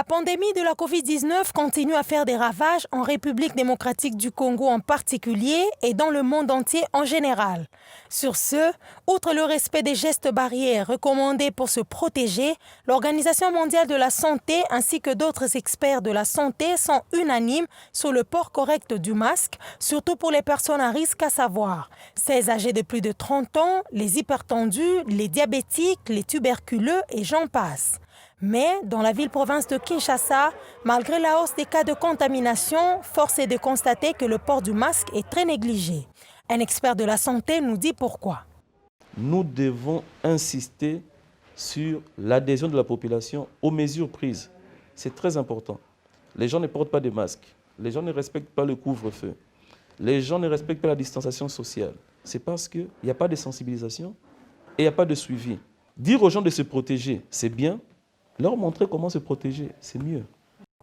La pandémie de la Covid-19 continue à faire des ravages en République démocratique du Congo en particulier et dans le monde entier en général. Sur ce, outre le respect des gestes barrières recommandés pour se protéger, l'Organisation mondiale de la santé ainsi que d'autres experts de la santé sont unanimes sur le port correct du masque, surtout pour les personnes à risque, à savoir celles âgées de plus de 30 ans, les hypertendus, les diabétiques, les tuberculeux et j'en passe. Mais dans la ville-province de Kinshasa, malgré la hausse des cas de contamination, force est de constater que le port du masque est très négligé. Un expert de la santé nous dit pourquoi. Nous devons insister sur l'adhésion de la population aux mesures prises. C'est très important. Les gens ne portent pas de masque. Les gens ne respectent pas le couvre-feu. Les gens ne respectent pas la distanciation sociale. C'est parce qu'il n'y a pas de sensibilisation et il n'y a pas de suivi. Dire aux gens de se protéger, c'est bien. Leur montrer comment se protéger, c'est mieux.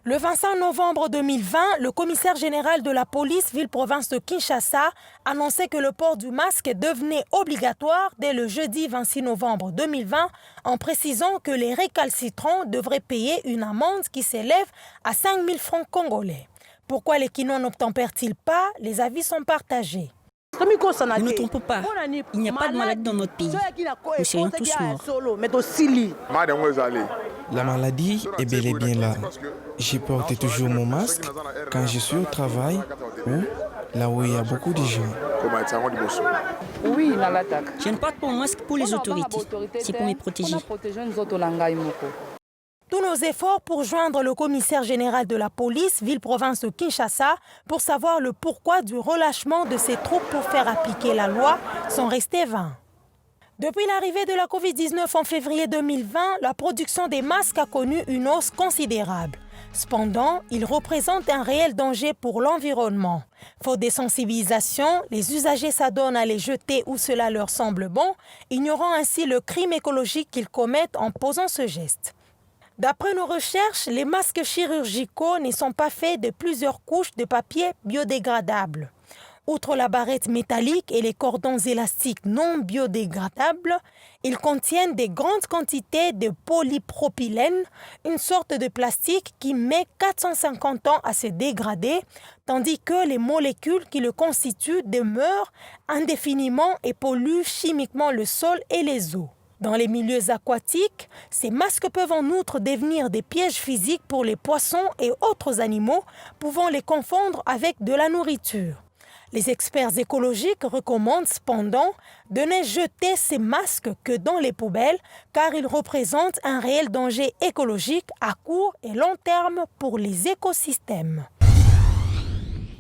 Le 25 novembre 2020, le commissaire général de la police ville-province de Kinshasa annonçait que le port du masque devenait obligatoire dès le jeudi 26 novembre 2020 en précisant que les récalcitrants devraient payer une amende qui s'élève à 5 000 francs congolais. Pourquoi les Kinois n'obtempèrent-ils pas? Les avis sont partagés. Ne nous trompons pas, il n'y a pas de maladie dans notre pays. Nous serions tous morts. La maladie est bel et bien là. J'y porte toujours mon masque quand je suis au travail ou là où il y a beaucoup de gens. Je ne porte pas mon masque pour les autorités, c'est pour me protéger. Tous nos efforts pour joindre le commissaire général de la police, ville-province de Kinshasa, pour savoir le pourquoi du relâchement de ces troupes pour faire appliquer la loi sont restés vains. Depuis l'arrivée de la Covid-19 en février 2020, la production des masques a connu une hausse considérable. Cependant, ils représentent un réel danger pour l'environnement. Faute de sensibilisation, les usagers s'adonnent à les jeter où cela leur semble bon, ignorant ainsi le crime écologique qu'ils commettent en posant ce geste. D'après nos recherches, les masques chirurgicaux ne sont pas faits de plusieurs couches de papier biodégradable. Outre la barrette métallique et les cordons élastiques non biodégradables, ils contiennent de grandes quantités de polypropylène, une sorte de plastique qui met 450 ans à se dégrader, tandis que les molécules qui le constituent demeurent indéfiniment et polluent chimiquement le sol et les eaux. Dans les milieux aquatiques, ces masques peuvent en outre devenir des pièges physiques pour les poissons et autres animaux, pouvant les confondre avec de la nourriture. Les experts écologiques recommandent cependant de ne jeter ces masques que dans les poubelles car ils représentent un réel danger écologique à court et long terme pour les écosystèmes.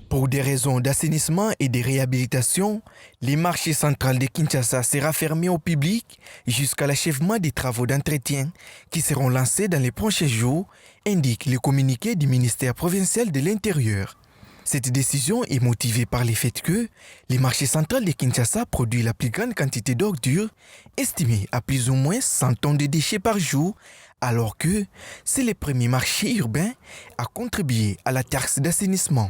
Pour des raisons d'assainissement et de réhabilitation, les marchés centrales de Kinshasa sera fermé au public jusqu'à l'achèvement des travaux d'entretien qui seront lancés dans les prochains jours, indique le communiqué du ministère provincial de l'Intérieur. Cette décision est motivée par le fait que les marchés centrales de Kinshasa produisent la plus grande quantité d'ordures, estimée à plus ou moins 100 tonnes de déchets par jour, alors que c'est le premier marché urbain à contribuer à la taxe d'assainissement.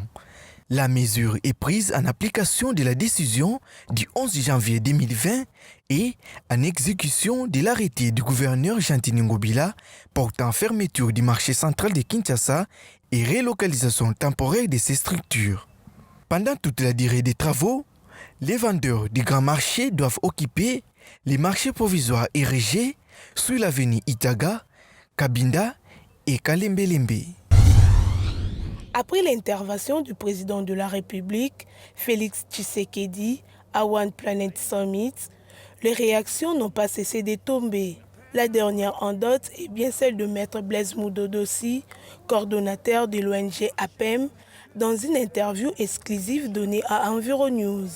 La mesure est prise en application de la décision du 11 janvier 2020 et en exécution de l'arrêté du gouverneur Jean-Tini Ngobila portant fermeture du marché central de Kinshasa et relocalisation temporaire de ces structures. Pendant toute la durée des travaux, les vendeurs du grand marché doivent occuper les marchés provisoires érigés sur l'avenue Itaga, Kabinda et Kalembelembe. Après l'intervention du président de la République, Félix Tshisekedi, à One Planet Summit, les réactions n'ont pas cessé de tomber. La dernière en date est bien celle de Maître Blaise Moudodossi, coordonnateur de l'ONG APEM, dans une interview exclusive donnée à Environews.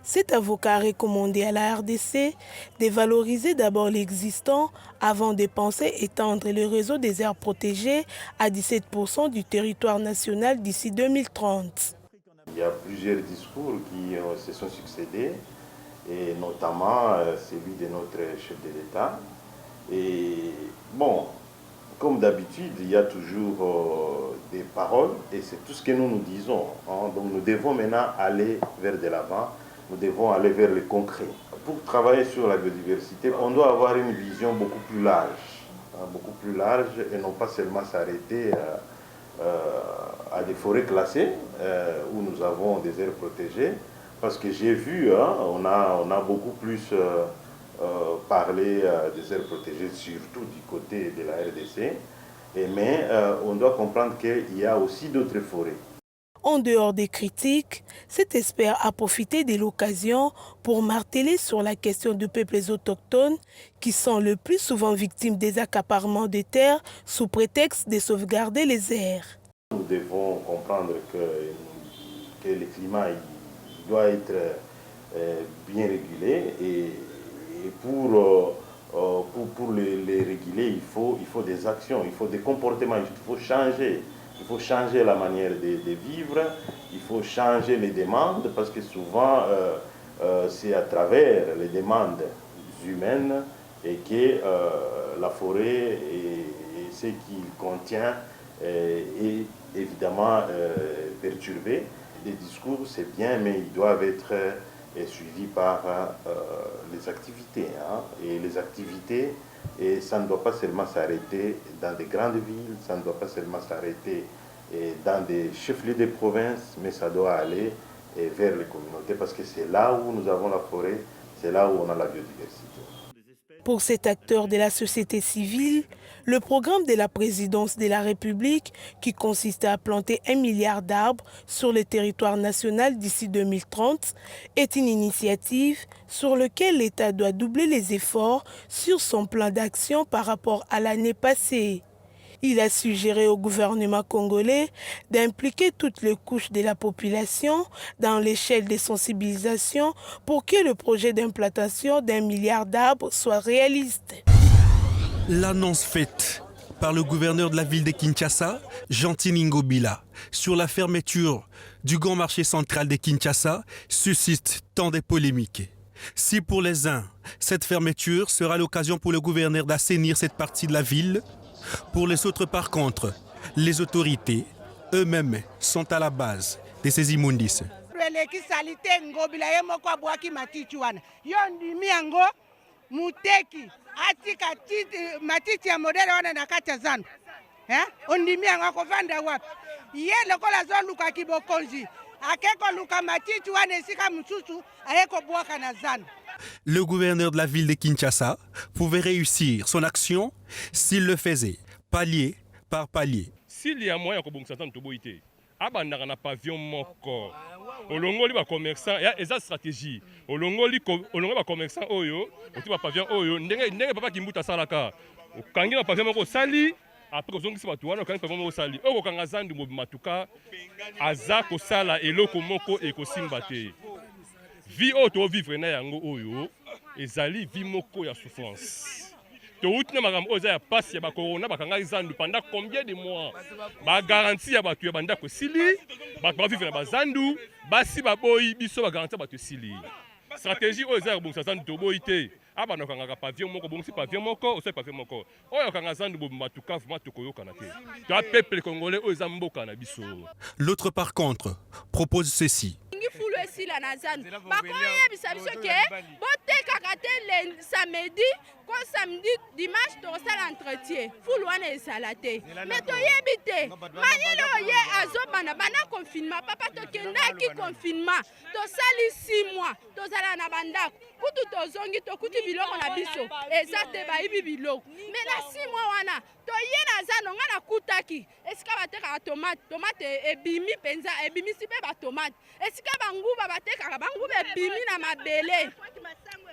Cet avocat a recommandé à la RDC de valoriser d'abord l'existant avant de penser étendre le réseau des aires protégées à 17% du territoire national d'ici 2030. Il y a plusieurs discours qui se sont succédés, et notamment celui de notre chef de l'État. Et bon, comme d'habitude, il y a toujours des paroles et c'est tout ce que nous disons. Donc nous devons maintenant aller vers de l'avant. Nous devons aller vers le concret. Pour travailler sur la biodiversité, on doit avoir une vision beaucoup plus large. beaucoup plus large et non pas seulement s'arrêter à des forêts classées où nous avons des aires protégées. Parce que j'ai vu, on a beaucoup plus parlé des aires protégées, surtout du côté de la RDC. Mais on doit comprendre qu'il y a aussi d'autres forêts. En dehors des critiques, cet expert a profité de l'occasion pour marteler sur la question des peuples autochtones qui sont le plus souvent victimes des accaparements de terres sous prétexte de sauvegarder les aires. Nous devons comprendre que le climat doit être bien régulé et pour les réguler, il faut des actions, il faut des comportements, il faut changer. Il faut changer la manière de vivre, il faut changer les demandes parce que souvent c'est à travers les demandes humaines et que la forêt et ce qu'il contient est évidemment perturbé. Les discours c'est bien mais ils doivent être suivis par les activités. Et les activités, et ça ne doit pas seulement s'arrêter dans des grandes villes, ça ne doit pas seulement s'arrêter dans des chefs-lieux de province, mais ça doit aller vers les communautés parce que c'est là où nous avons la forêt, c'est là où on a la biodiversité. Pour cet acteur de la société civile, le programme de la présidence de la République, qui consiste à planter 1 milliard d'arbres sur le territoire national d'ici 2030, est une initiative sur laquelle l'État doit doubler les efforts sur son plan d'action par rapport à l'année passée. Il a suggéré au gouvernement congolais d'impliquer toutes les couches de la population dans l'échelle de sensibilisation pour que le projet d'implantation d'1 milliard d'arbres soit réaliste. L'annonce faite par le gouverneur de la ville de Kinshasa, Jean-Tini Ngobila, sur la fermeture du grand marché central de Kinshasa suscite tant de polémiques. Si pour les uns, cette fermeture sera l'occasion pour le gouverneur d'assainir cette partie de la ville, pour les autres, par contre, les autorités eux-mêmes sont à la base de ces immondices. Le gouverneur de la ville de Kinshasa pouvait réussir son action s'il le faisait palier par palier. S'il y a moyen de s'entendre, abandaka na pavillon moko olongoli ba commerçant ya eza stratégie olongoli ba commerçant oyo oти ba pavillon oyo ndenge papa kimbuta salaka okangi na pavillon moko sali après ozongisi bato wana okangi pavillon moko sali okokanga zandu matuka aza kosala eloko moko ekosimba te vie oyo tovivre na yango oyo ezali vie moko ya souffrance. Touti na makambo oyo eza ya pasi ya bakorona bakanga zandu pendant combien de mois bagaranti ya bato ya bandako esili bato bavivre na bazandu basi baboyi biso bagaranti ya bato esili stratégie oyo eza ya kobongisa zandu toboyi te abana okangaka pavillon moko bongisi pavillon moko osali pavillon moko oyo okanga zandu bomatuka vraiment tokoyokana te toa peuple congolais oyo eza mboka na biso. L'autre par contre propose ceci. Samedi, dimanche, tu as l'entretien. Fou loin et salaté. Mais tu y habité. Manilo y a azobana, bana confinement. Papa, tu as qui confinement. Tu sali 6 mois. Tu as la banda. Kutu to zongi, to kuti biloko na biso. Exacte ba ibi biloko. Mais na 6 mois wana, to y na zano ngana kutaki. Eska bateka tomate, tomate ebimi penza, ebimi sipe ba tomate. Eska banguba bateka banguba ebimi na mabele.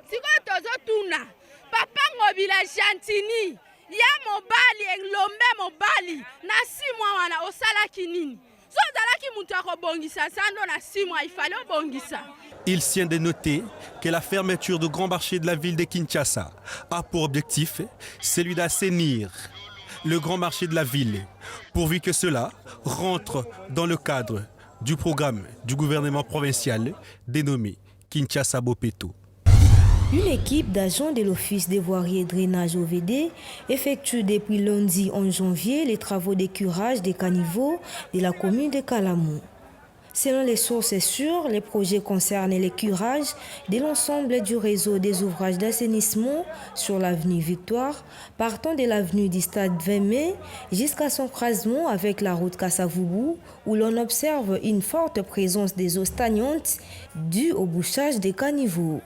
Siko tozo tuna. Papa Ngobila Chantini, ya mobali englombe mobali na 6 mois wana osala kinini. So zalaki mutu akobongisa sando na 6 mois il fallait obongisa. Il tient de noter que la fermeture du grand marché de la ville de Kinshasa a pour objectif celui d'assainir le grand marché de la ville, pourvu que cela rentre dans le cadre du programme du gouvernement provincial dénommé Kinshasa Bopeto. Une équipe d'agents de l'Office des voiries et drainage OVD effectue depuis lundi 11 janvier les travaux d'écurage des caniveaux de la commune de Kalamou. Selon les sources sûres, les projets concernent les curages de l'ensemble du réseau des ouvrages d'assainissement sur l'avenue Victoire, partant de l'avenue du Stade 20 mai jusqu'à son croisement avec la route Kasavubu, où l'on observe une forte présence des eaux stagnantes due au bouchage des caniveaux.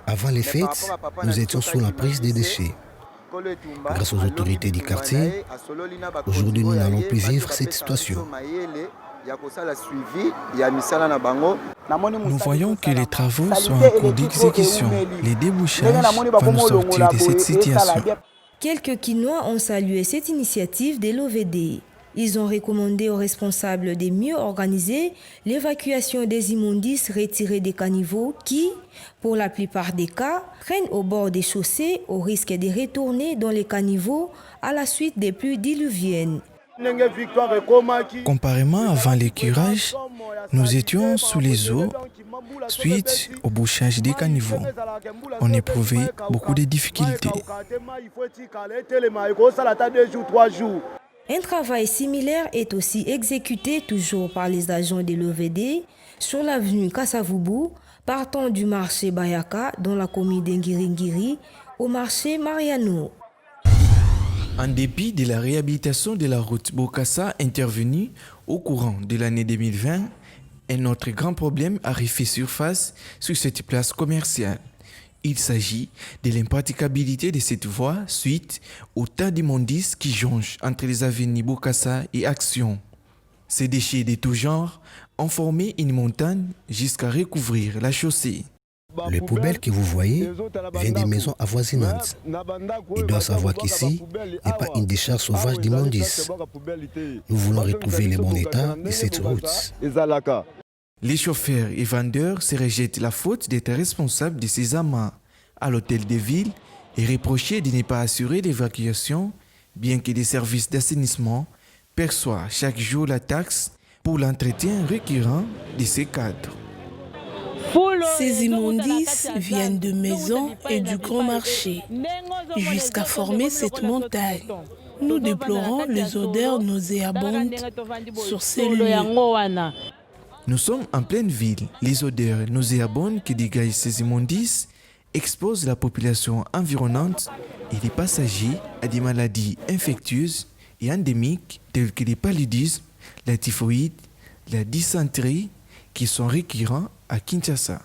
Avant les fêtes, nous étions sous la prise des déchets. Grâce aux autorités du quartier, aujourd'hui nous n'allons plus vivre cette situation. Nous voyons que les travaux sont en cours d'exécution. Les débouchages vont nous sortir de cette situation. Quelques Quinois ont salué cette initiative de l'OVD. Ils ont recommandé aux responsables de mieux organiser l'évacuation des immondices retirés des caniveaux qui, pour la plupart des cas, traînent au bord des chaussées au risque de retourner dans les caniveaux à la suite des pluies diluviennes. Comparément avant les curages, nous étions sous les eaux suite au bouchage des caniveaux. On éprouvait beaucoup de difficultés. Un travail similaire est aussi exécuté toujours par les agents de l'OVD sur l'avenue Kasavubu, partant du marché Bayaka dans la commune d'Ngiringiri au marché Mariano. En dépit de la réhabilitation de la route Bokassa intervenue au courant de l'année 2020, un autre grand problème a refait surface sur cette place commerciale. Il s'agit de l'impraticabilité de cette voie suite au tas d'immondices qui jonchent entre les avenues Bokassa et Action. Ces déchets de tout genre ont formé une montagne jusqu'à recouvrir la chaussée. Les poubelles que vous voyez viennent des maisons avoisinantes. Ils doivent savoir qu'ici n'est pas une décharge sauvage d'immondices. Nous voulons retrouver le bon état de cette route. Les chauffeurs et vendeurs se rejettent la faute d'être responsables de ces amas à l'hôtel de ville et reprochés de ne pas assurer l'évacuation, bien que des services d'assainissement perçoivent chaque jour la taxe pour l'entretien récurrent de ces cadres. Ces immondices viennent de maisons et du grand marché, jusqu'à former cette montagne. Nous déplorons les odeurs nauséabondes sur ces lieux. Nous sommes en pleine ville. Les odeurs nauséabondes que dégagent ces immondices exposent la population environnante et les passagers à des maladies infectieuses et endémiques telles que le paludisme, la typhoïde, la dysenterie qui sont récurrents à Kinshasa.